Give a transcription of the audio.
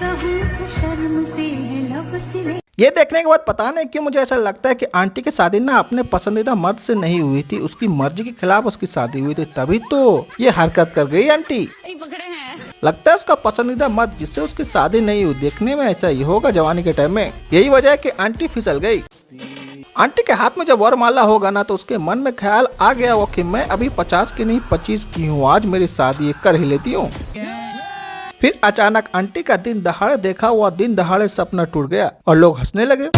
कहूँ कि शर्म से है लब सिले। ये देखने के बाद पता नहीं क्यों मुझे ऐसा लगता है कि आंटी की शादी ना अपने पसंदीदा मर्द से नहीं हुई थी, उसकी मर्जी के खिलाफ उसकी शादी हुई थी, तभी तो ये हरकत कर गई आंटी। लगता है उसका पसंदीदा मर्द जिससे उसकी शादी नहीं हुई, देखने में ऐसा ही होगा जवानी के टाइम में। यही वजह है कि आंटी फिसल गई। आंटी के हाथ में जब वरमाला होगा ना तो उसके मन में ख्याल आ गया वो कि मैं अभी 50 की नहीं 25 की हूँ, आज मेरी शादी कर ही लेती हूँ। फिर अचानक आंटी का दिन दहाड़े देखा हुआ दिन दहाड़े सपना टूट गया और लोग हंसने लगे।